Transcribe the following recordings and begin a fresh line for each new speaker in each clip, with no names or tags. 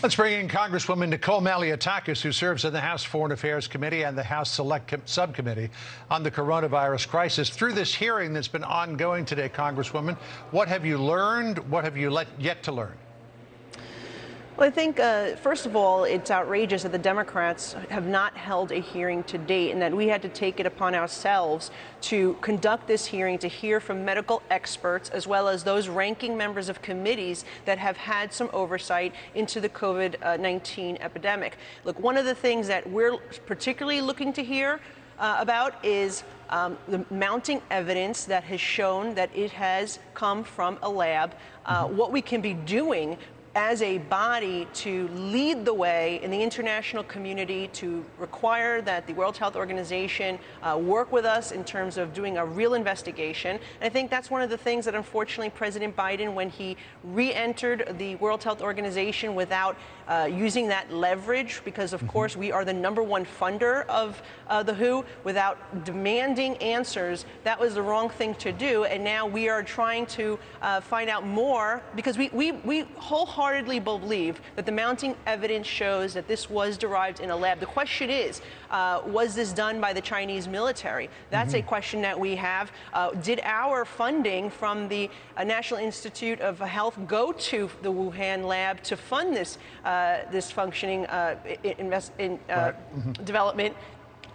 Let's bring in Congresswoman Nicole Malliotakis, who serves in the House Foreign Affairs Committee and the House Select Subcommittee on the coronavirus crisis. Through this hearing that's been ongoing today, Congresswoman, what have you learned? What have you yet to learn?
Well, I think, first of all, it's outrageous that the Democrats have not held a hearing to date and that we had to take it upon ourselves to conduct this hearing to hear from medical experts as well as those ranking members of committees that have had some oversight into the COVID-19 epidemic. Look, one of the things that we're particularly looking to hear about is the mounting evidence that has shown that it has come from a lab, what we can be doing as a body to lead the way in the international community to require that the World Health Organization work with us in terms of doing a real investigation. And I think that's one of the things that unfortunately President Biden, when he re-entered the World Health Organization without using that leverage, because of course we are the #1 funder of the WHO, without demanding answers, that was the wrong thing to do. And now we are trying to find out more because we wholeheartedly believe that the mounting evidence shows that this was derived in a lab. The question is, was this done by the Chinese military? That's a question that we have. Did our funding from the National Institute of Health go to the Wuhan lab to fund this this functioning development?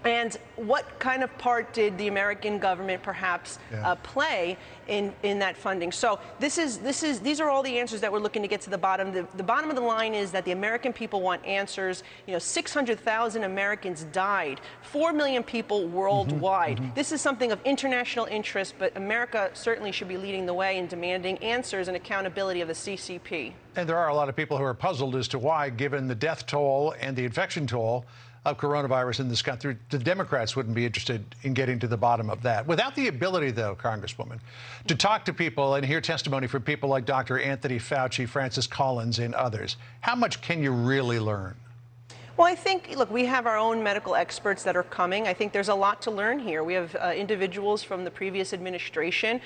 And what kind of part did the American government perhaps play in that funding? So these are all the answers that we're looking to get to the bottom. The bottom of the line is that the American people want answers. You know, 600,000 Americans died, 4 million people worldwide. This is something of international interest, but America certainly should be leading the way in demanding answers and accountability of the CCP.
And there are a lot of people who are puzzled as to why, given the death toll and the infection toll of coronavirus in this country, the Democrats wouldn't be interested in getting to the bottom of that. Without the ability, though, Congresswoman, to talk to people and hear testimony from people like Dr. Anthony Fauci, Francis Collins, and others, how much can you really learn?
Well, I think, look, we have our own medical experts that are coming. I think there's a lot to learn here. We have individuals from the previous administration,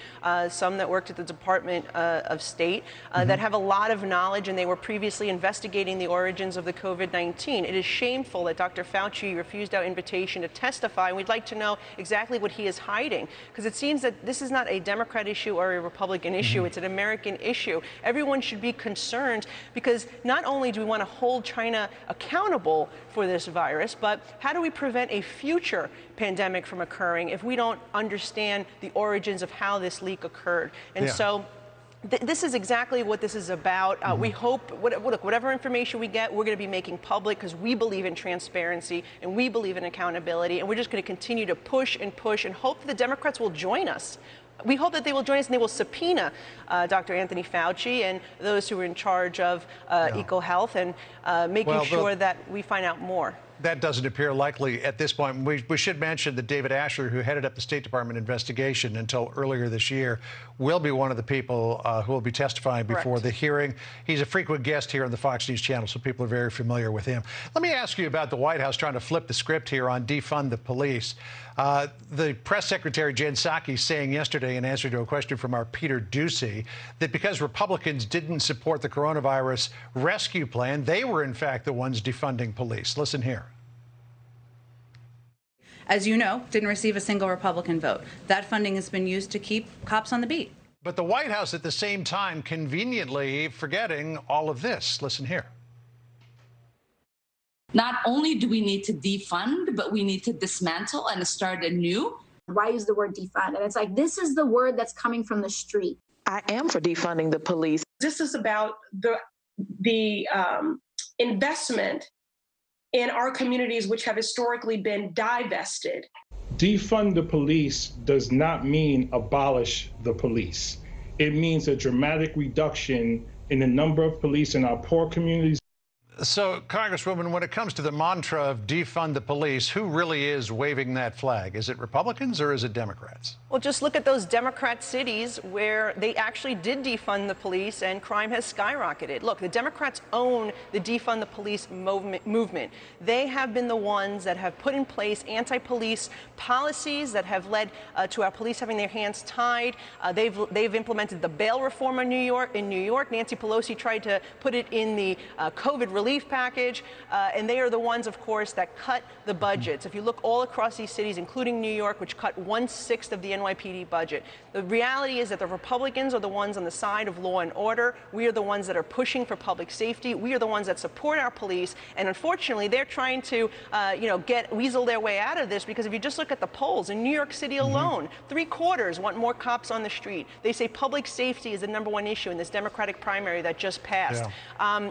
some that worked at the Department of State, that have a lot of knowledge, and they were previously investigating the origins of the COVID-19. It is shameful that Dr. Fauci refused our invitation to testify, and we'd like to know exactly what he is hiding, because it seems that this is not a Democrat issue or a Republican issue. It's an American issue. Everyone should be concerned, because not only do we want to hold China accountable for this virus, but how do we prevent a future pandemic from occurring if we don't understand the origins of how this leak occurred? And so this is exactly what this is about. We hope, look, whatever information we get, we're going to be making public because we believe in transparency and we believe in accountability, and we're just going to continue to push and hope that the Democrats will join us. We hope that they will join us and they will subpoena Dr. Anthony Fauci and those who are in charge of EcoHealth and making sure that we find out more.
That doesn't appear likely at this point. We should mention that David Asher, who headed up the State Department investigation until earlier this year, will be one of the people who will be testifying before the hearing. He's a frequent guest here on the Fox News channel, so people are very familiar with him. Let me ask you about the White House trying to flip the script here on defund the police. The press secretary, Jen Psaki, saying yesterday in answer to a question from our Peter Ducey that because Republicans didn't support the coronavirus rescue plan, they were in fact the ones defunding police. Listen here.
As you know, didn't receive a single Republican vote. That funding has been used to keep cops on the beat.
But the White House at the same time conveniently forgetting all of this. Listen here.
Not only do we need to defund, but we need to dismantle and start anew.
Why use the word defund? And it's like, this is the word that's coming from the street.
I am for defunding the police.
This is about the investment in our communities, which have historically been divested.
Defund the police does not mean abolish the police. It means a dramatic reduction in the number of police in our poor communities.
So, Congresswoman, when it comes to the mantra of defund the police, who really is waving that flag? Is it Republicans or is it Democrats?
Well, just look at those Democrat cities where they actually did defund the police and crime has skyrocketed. Look, the Democrats own the defund the police movement. They have been the ones that have put in place anti-police policies that have led to our police having their hands tied. They've implemented the bail reform in New York. Nancy Pelosi tried to put it in the COVID relief package, and they are the ones, of course, that cut the budgets. If you look all across these cities, including New York, which cut 1/6 of the NYPD budget, the reality is that the Republicans are the ones on the side of law and order. We are the ones that are pushing for public safety. We are the ones that support our police, and unfortunately, they're trying to, weasel their way out of this, because if you just look at the polls in New York City alone, 3/4 want more cops on the street. They say public safety is the #1 issue in this Democratic primary that just passed.
Yeah.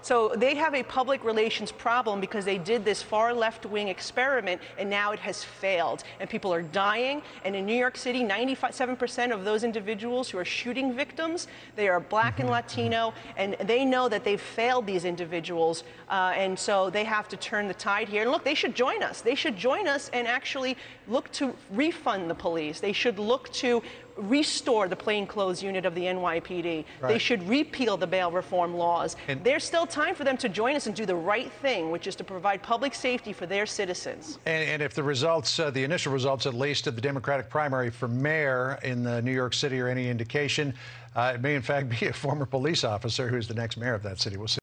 So they have a public relations problem because they did this far left-wing experiment, and now it has failed, and people are dying. And in New York City, 97% of those individuals who are shooting victims, they are Black and Latino, and they know that they've failed these individuals, and so they have to turn the tide here. And look, they should join us. They should join us and actually look to refund the police. They should look to restore the plainclothes unit of the NYPD.
Right.
They should repeal the bail reform laws.
And
there's still time for them to join us and do the right thing, which is to provide public safety for their citizens.
And if the results, the initial results at least of the Democratic primary for mayor in New York City are any indication, it may in fact be a former police officer who's the next mayor of that city. We'll see.